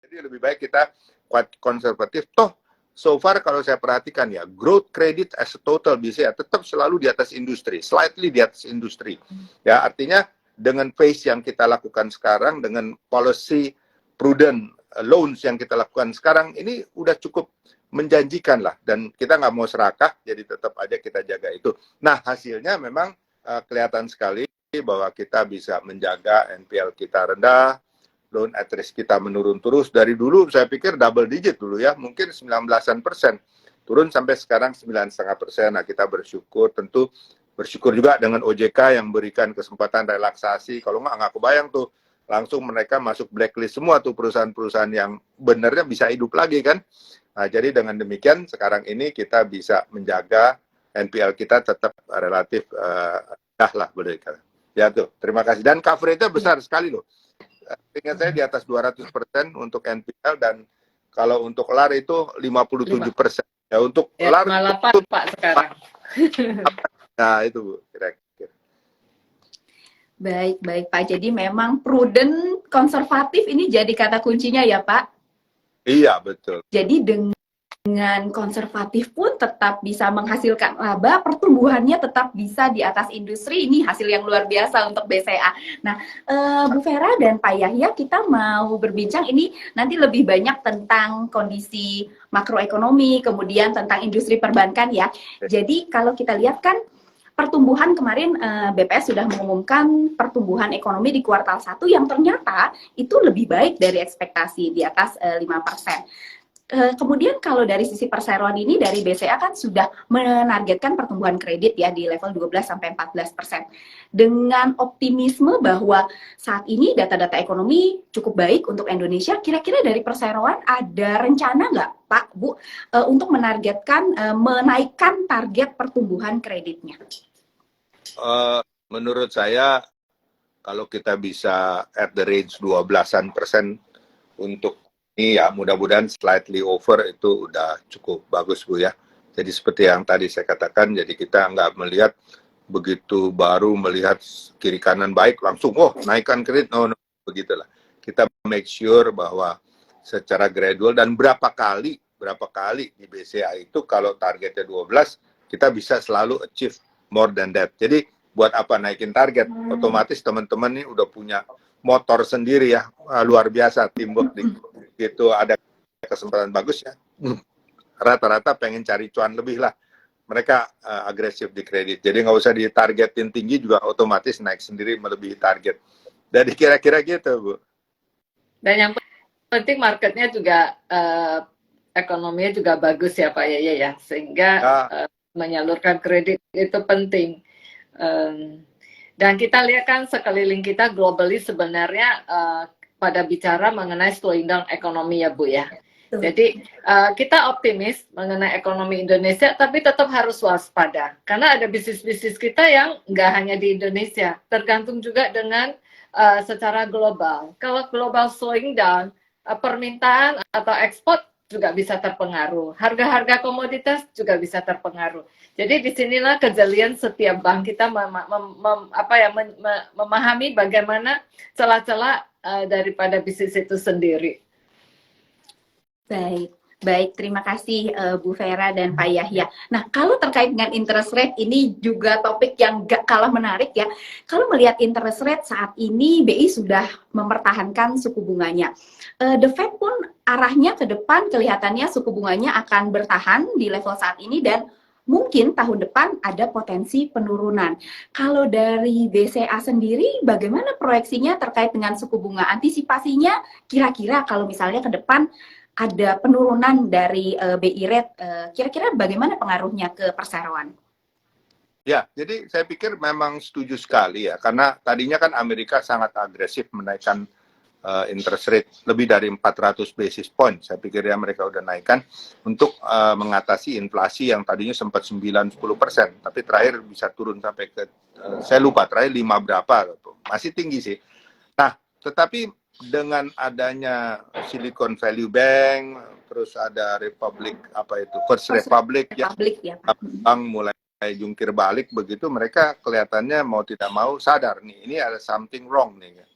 Jadi lebih baik kita kuat konservatif. Toh, so far kalau saya perhatikan ya, growth credit as a total BCA tetap selalu di atas industri, slightly di atas industri. Ya, artinya dengan pace yang kita lakukan sekarang, dengan policy prudent loans yang kita lakukan sekarang, ini udah cukup menjanjikan lah. Dan kita nggak mau serakah, jadi tetap aja kita jaga itu. Nah, hasilnya memang kelihatan sekali bahwa kita bisa menjaga NPL kita rendah, loan at risk kita menurun terus. Dari dulu saya pikir double digit dulu ya, mungkin 19%. Turun sampai sekarang 9,5%. Nah, kita bersyukur, tentu bersyukur juga dengan OJK yang berikan kesempatan relaksasi. Kalau nggak kebayang tuh, langsung mereka masuk blacklist semua tuh perusahaan-perusahaan yang benernya bisa hidup lagi kan. Nah, jadi dengan demikian sekarang ini kita bisa menjaga NPL kita tetap relatif rendah lah boleh dikatakan. Ya tuh, terima kasih. Dan coverage-nya besar sekali loh. Ingat saya di atas 200% untuk NPL, dan kalau untuk LAR itu 57%. Ya, untuk ya, LAR 58 itu, Pak sekarang. Nah, itu Bu, kira-kira. Baik, baik Pak. Jadi memang prudent, konservatif ini jadi kata kuncinya ya Pak? Iya, betul. Jadi dengan konservatif pun tetap bisa menghasilkan laba, pertumbuhannya tetap bisa di atas industri. Ini hasil yang luar biasa untuk BCA. Nah, Bu Vera dan Pak Yahya, kita mau berbincang ini nanti lebih banyak tentang kondisi makroekonomi, kemudian tentang industri perbankan ya. Jadi kalau kita lihat kan pertumbuhan kemarin BPS sudah mengumumkan pertumbuhan ekonomi di kuartal 1 yang ternyata itu lebih baik dari ekspektasi di atas 5%. Kemudian kalau dari sisi perseroan ini dari BCA kan sudah menargetkan pertumbuhan kredit ya di level 12-14%. Dengan optimisme bahwa saat ini data-data ekonomi cukup baik untuk Indonesia, kira-kira dari perseroan ada rencana nggak Pak, Bu, untuk menargetkan, menaikkan target pertumbuhan kreditnya? Menurut saya, kalau kita bisa at the range 12% untuk ini ya, mudah-mudahan slightly over itu udah cukup bagus Bu ya. Jadi seperti yang tadi saya katakan, jadi kita nggak melihat begitu baru melihat kiri kanan baik langsung naikkan kredit, no, begitulah. Kita make sure bahwa secara gradual dan berapa kali di BCA itu kalau targetnya 12, kita bisa selalu achieve more than that. Jadi buat apa naikin target? Otomatis teman-teman ini udah punya motor sendiri ya, luar biasa teamwork gitu, ada kesempatan bagus ya. Rata-rata pengen cari cuan lebih lah. Mereka agresif di kredit. Jadi nggak usah ditargetin tinggi juga otomatis naik sendiri melebihi target. Jadi kira-kira gitu Bu. Dan yang penting marketnya juga ekonominya juga bagus ya Pak Yaya ya, sehingga menyalurkan kredit itu penting. Dan kita lihat kan sekeliling kita globally sebenarnya pada bicara mengenai slowing down ekonomi ya Bu ya. Jadi kita optimis mengenai ekonomi Indonesia, tapi tetap harus waspada karena ada bisnis-bisnis kita yang nggak hanya di Indonesia, tergantung juga dengan secara global. Kalau global slowing down, permintaan atau ekspor juga bisa terpengaruh. Harga-harga komoditas juga bisa terpengaruh. Jadi disinilah kejelian setiap bank kita memahami bagaimana celah-celah daripada bisnis itu sendiri. Baik, baik. Terima kasih Bu Vera dan Pak Yahya. Nah, kalau terkait dengan interest rate, ini juga topik yang gak kalah menarik ya. Kalau melihat interest rate saat ini, BI sudah mempertahankan suku bunganya. The Fed pun arahnya ke depan kelihatannya suku bunganya akan bertahan di level saat ini dan mungkin tahun depan ada potensi penurunan. Kalau dari BCA sendiri, bagaimana proyeksinya terkait dengan suku bunga? Antisipasinya kira-kira kalau misalnya ke depan ada penurunan dari BI rate, kira-kira bagaimana pengaruhnya ke perseroan? Ya, jadi saya pikir memang setuju sekali ya, karena tadinya kan Amerika sangat agresif menaikkan interest rate lebih dari 400 basis point. Saya pikir ya mereka udah naikkan untuk mengatasi inflasi yang tadinya sempat 9-10%, tapi terakhir bisa turun sampai ke, saya lupa terakhir 5 berapa, masih tinggi sih. Nah, tetapi dengan adanya Silicon Valley Bank, terus ada First Republic ya, bank mulai jungkir balik begitu, mereka kelihatannya mau tidak mau sadar nih, ini ada something wrong nih.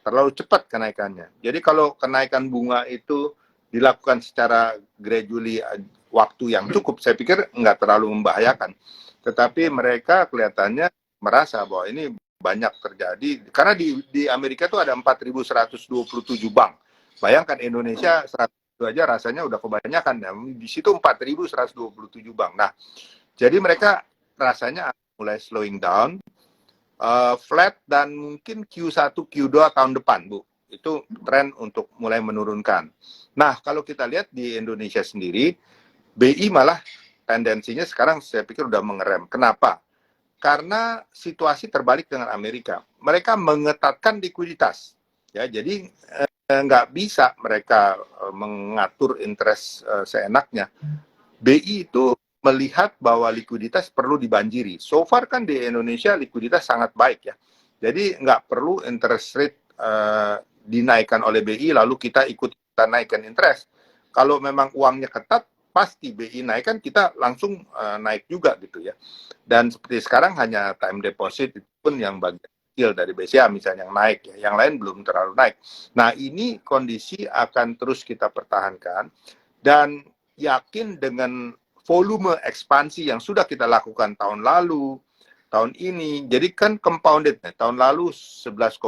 terlalu cepat kenaikannya. Jadi kalau kenaikan bunga itu dilakukan secara gradually waktu yang cukup, saya pikir nggak terlalu membahayakan. Tetapi mereka kelihatannya merasa bahwa ini banyak terjadi, karena di Amerika itu ada 4.127 bank. Bayangkan Indonesia 100 itu aja rasanya udah kebanyakan, ya. Di situ 4.127 bank. Nah, jadi mereka rasanya mulai slowing down, flat, dan mungkin Q1, Q2 tahun depan, Bu. Itu tren untuk mulai menurunkan. Nah, kalau kita lihat di Indonesia sendiri, BI malah tendensinya sekarang saya pikir udah mengerem. Kenapa? Karena situasi terbalik dengan Amerika. Mereka mengetatkan likuiditas. Ya, jadi nggak bisa mereka mengatur interest seenaknya. BI itu melihat bahwa likuiditas perlu dibanjiri. So far kan di Indonesia likuiditas sangat baik ya. Jadi nggak perlu interest rate dinaikkan oleh BI lalu kita naikkan interest. Kalau memang uangnya ketat, pasti BI naikkan, kita langsung naik juga gitu ya. Dan seperti sekarang hanya time deposit itu pun yang bagian kecil dari BCA misalnya yang naik ya, yang lain belum terlalu naik. Nah, ini kondisi akan terus kita pertahankan dan yakin dengan volume ekspansi yang sudah kita lakukan tahun lalu, tahun ini. Jadi kan compounded nih. Tahun lalu 11,7,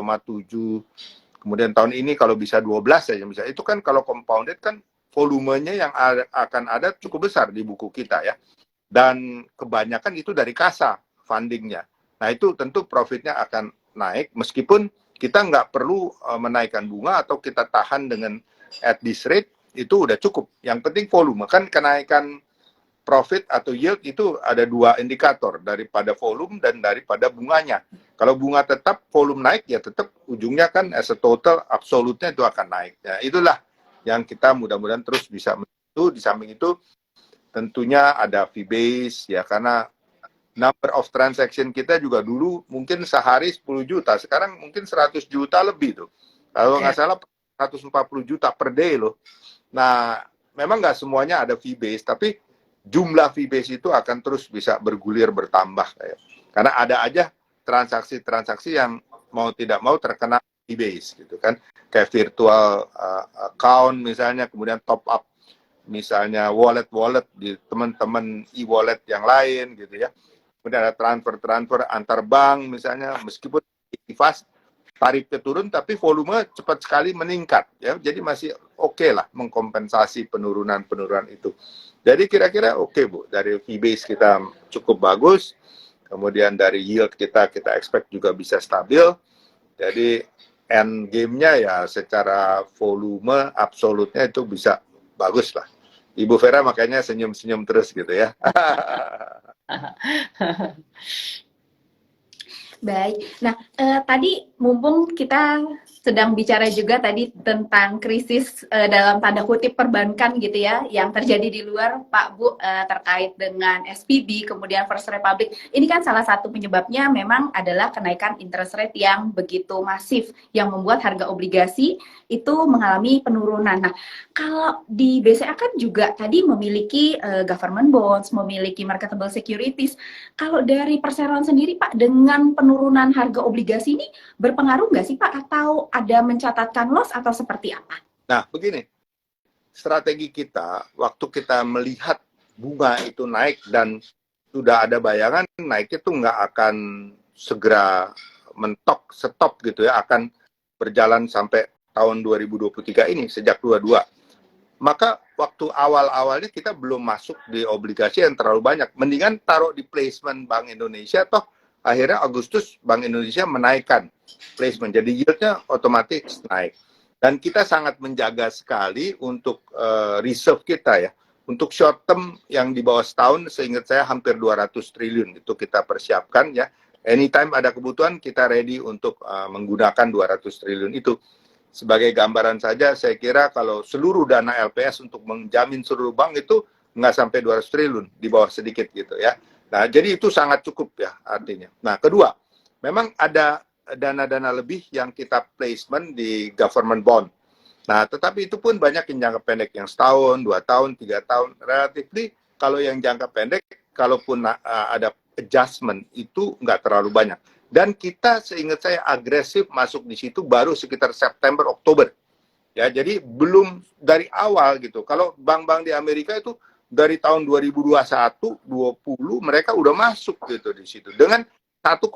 kemudian tahun ini kalau bisa 12 saja misalnya. Itu kan kalau compounded kan volumenya yang akan ada cukup besar di buku kita ya. Dan kebanyakan itu dari kasa fundingnya. Nah, itu tentu profitnya akan naik meskipun kita nggak perlu menaikkan bunga atau kita tahan dengan at this rate, itu udah cukup. Yang penting volume. Kan kenaikan profit atau yield itu ada dua indikator, daripada volume dan daripada bunganya. Kalau bunga tetap, volume naik, ya tetap ujungnya kan as a total, absolutnya itu akan naik. Ya, itulah yang kita mudah-mudahan terus bisa menentu. Di samping itu tentunya ada fee base ya, karena number of transaction kita juga dulu mungkin sehari 10 juta, sekarang mungkin 100 juta lebih tuh. Kalau nggak salah 140 juta per day loh. Nah, memang nggak semuanya ada fee base, tapi jumlah fee base itu akan terus bisa bergulir bertambah kayak. Karena ada aja transaksi-transaksi yang mau tidak mau terkena fee base gitu kan. Kayak virtual account misalnya, kemudian top up misalnya wallet di teman-teman e-wallet yang lain gitu ya. Kemudian ada transfer antar bank misalnya, meskipun fast tarifnya turun tapi volume cepat sekali meningkat ya. Jadi masih oke lah mengkompensasi penurunan itu. Jadi kira-kira oke Bu, dari fee base kita cukup bagus. Kemudian dari yield kita expect juga bisa stabil. Jadi end game-nya ya secara volume absolutnya itu bisa bagus lah. Ibu Vera makanya senyum-senyum terus gitu ya. Baik. Nah, tadi mumpung kita sedang bicara juga tadi tentang krisis dalam tanda kutip perbankan gitu ya, yang terjadi di luar, Pak Bu, terkait dengan SVB, kemudian First Republic. Ini kan salah satu penyebabnya memang adalah kenaikan interest rate yang begitu masif, yang membuat harga obligasi itu mengalami penurunan. Nah, kalau di BCA kan juga tadi memiliki government bonds, memiliki marketable securities. Kalau dari perseroan sendiri, Pak, dengan penurunan harga obligasi ini berpengaruh nggak sih, Pak? Atau ada mencatatkan loss atau seperti apa? Nah, begini. Strategi kita, waktu kita melihat bunga itu naik dan sudah ada bayangan naik itu nggak akan segera stop gitu ya, akan berjalan sampai tahun 2023 ini, sejak 22. Maka waktu awal-awalnya kita belum masuk di obligasi yang terlalu banyak. Mendingan taruh di placement Bank Indonesia, toh akhirnya Agustus Bank Indonesia menaikkan placement. Jadi yieldnya otomatis naik. Dan kita sangat menjaga sekali untuk reserve kita ya. Untuk short term yang di bawah setahun, seingat saya hampir 200 triliun itu kita persiapkan ya. Anytime ada kebutuhan, kita ready untuk menggunakan 200 triliun itu. Sebagai gambaran saja, saya kira kalau seluruh dana LPS untuk menjamin seluruh bank itu nggak sampai 200 triliun, di bawah sedikit gitu ya. Nah, jadi itu sangat cukup ya artinya. Nah, kedua, memang ada dana-dana lebih yang kita placement di government bond. Nah, tetapi itu pun banyak yang jangka pendek, yang setahun, 2 tahun, 3 tahun. Relatively, kalau yang jangka pendek, kalaupun ada adjustment, itu nggak terlalu banyak. Dan kita seingat saya agresif masuk di situ baru sekitar September Oktober. Ya, jadi belum dari awal gitu. Kalau bank-bank di Amerika itu dari tahun 2021, 20 mereka udah masuk gitu di situ dengan 1,2,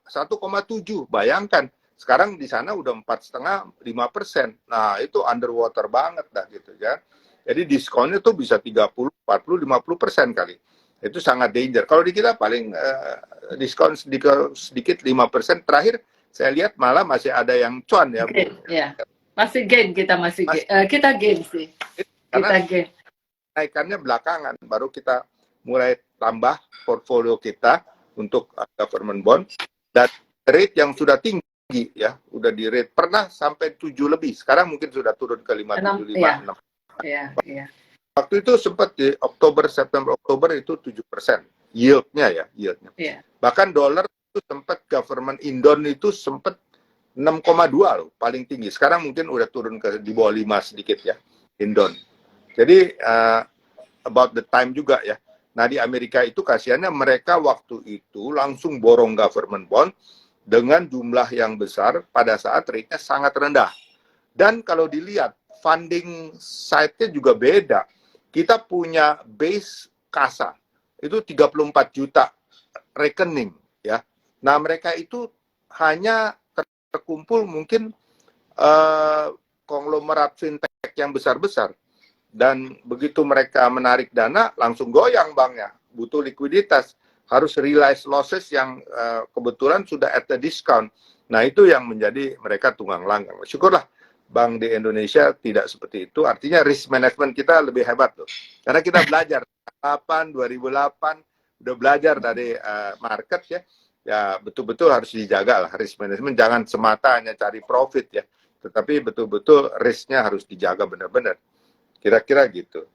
1,7. Bayangkan sekarang di sana udah 4,5, 5%. Nah, itu underwater banget dah gitu ya. Jadi diskonnya tuh bisa 30, 40, 50% kali. Itu sangat danger. Kalau di kita paling diskon sedikit 5%. Terakhir saya lihat malah masih ada yang cuan ya. Okay, ya. Masih gain, kita masih gain. Kita gain sih. Karena Kita gain. naikannya belakangan, baru kita mulai tambah portfolio kita untuk government bond. Dan rate yang sudah tinggi ya, udah di rate pernah sampai 7 lebih. Sekarang mungkin sudah turun ke 5,75. Iya, iya. Waktu itu sempat di September Oktober itu 7% yieldnya ya, yieldnya. Iya. Bahkan dolar itu sempat government Indon itu sempat 6,2 loh, paling tinggi. Sekarang mungkin udah turun ke di bawah 5 sedikit ya, Indon. Jadi about the time juga ya. Nah di Amerika itu kasihannya mereka waktu itu langsung borong government bond dengan jumlah yang besar pada saat rate-nya sangat rendah. Dan kalau dilihat funding side-nya juga beda. Kita punya base kasa itu 34 juta rekening ya. Nah mereka itu hanya terkumpul mungkin konglomerat fintech yang besar-besar, dan begitu mereka menarik dana langsung goyang banknya, butuh likuiditas, harus realize losses yang kebetulan sudah at a discount. Nah itu yang menjadi mereka tunggang langgang. Syukurlah bank di Indonesia tidak seperti itu, artinya risk management kita lebih hebat loh, karena kita belajar 2008 udah belajar dari market ya. Ya betul-betul harus dijaga lah risk management, jangan semata hanya cari profit ya, tetapi betul-betul risknya harus dijaga benar-benar. Kira-kira gitu.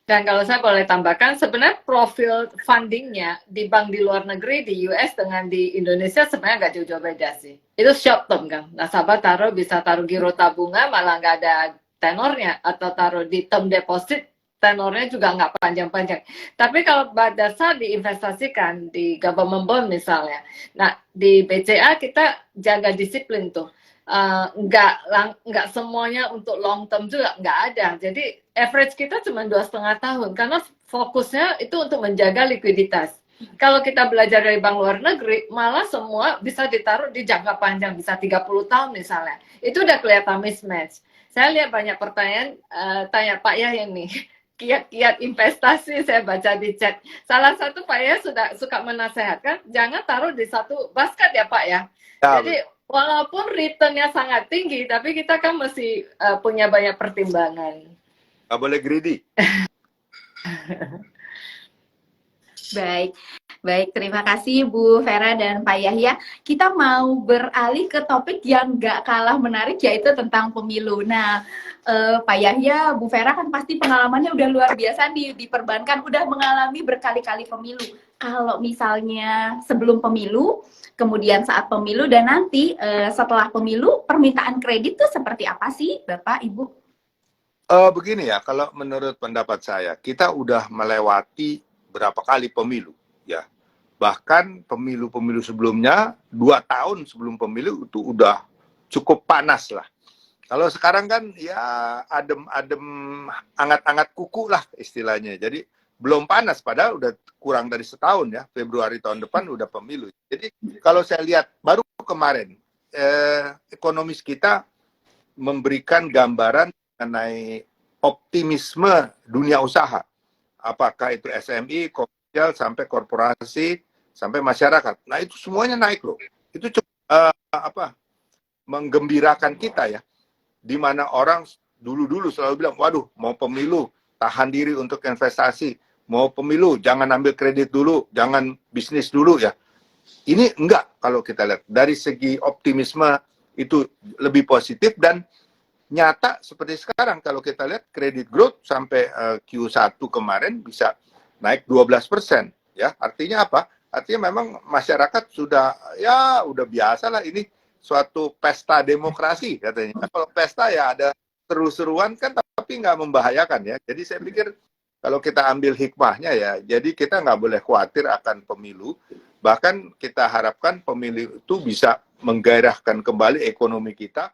Dan kalau saya boleh tambahkan, sebenarnya profil fundingnya di bank di luar negeri, di US dengan di Indonesia sebenarnya nggak jauh-jauh beda sih. Itu short term kan. Nasabah bisa taruh giro tabungan malah nggak ada tenornya, atau taruh di term deposit tenornya juga nggak panjang-panjang. Tapi kalau pada saat diinvestasikan di government bond misalnya, nah di BCA kita jaga disiplin tuh, nggak semuanya untuk long term juga nggak ada. Jadi average kita cuma 2,5 tahun karena fokusnya itu untuk menjaga likuiditas. Kalau kita belajar dari bank luar negeri, malah semua bisa ditaruh di jangka panjang, bisa 30 tahun misalnya. Itu udah kelihatan mismatch. Saya lihat banyak pertanyaan, tanya Pak Yahya nih, kiat-kiat investasi saya baca di chat. Salah satu Pak ya suka menasehatkan jangan taruh di satu basket ya Pak ya. Jadi walaupun returnnya sangat tinggi, tapi kita kan mesti punya banyak pertimbangan. Nggak boleh greedy. Baik, terima kasih Bu Vera dan Pak Yahya. Kita mau beralih ke topik yang nggak kalah menarik, yaitu tentang pemilu. Nah, Pak Yahya, Bu Vera kan pasti pengalamannya udah luar biasa di perbankan, udah mengalami berkali-kali pemilu. Kalau misalnya sebelum pemilu, kemudian saat pemilu, dan nanti setelah pemilu, permintaan kredit itu seperti apa sih, Bapak, Ibu? Begini ya, kalau menurut pendapat saya, kita udah melewati berapa kali pemilu, ya. Bahkan pemilu-pemilu sebelumnya, 2 tahun sebelum pemilu itu udah cukup panas lah. Kalau sekarang kan ya adem-adem, angat-angat kuku lah istilahnya. Jadi belum panas, padahal udah kurang dari setahun ya. Februari tahun depan udah pemilu. Jadi kalau saya lihat baru kemarin, ekonomis kita memberikan gambaran mengenai optimisme dunia usaha. Apakah itu SMI, komersial, sampai korporasi, sampai masyarakat. Nah itu semuanya naik loh. Itu cukup menggembirakan kita ya. Di mana orang dulu selalu bilang, waduh mau pemilu, tahan diri untuk investasi. Mau pemilu, jangan ambil kredit dulu, jangan bisnis dulu ya. Ini enggak kalau kita lihat. Dari segi optimisme itu lebih positif, dan nyata seperti sekarang kalau kita lihat kredit growth sampai Q1 kemarin bisa naik 12%. Ya, artinya apa? Artinya memang masyarakat sudah udah biasa lah, ini suatu pesta demokrasi katanya. Kalau pesta ya ada seru-seruan kan, tapi nggak membahayakan ya. Jadi saya pikir kalau kita ambil hikmahnya ya, jadi kita nggak boleh khawatir akan pemilu. Bahkan kita harapkan pemilu itu bisa menggairahkan kembali ekonomi kita.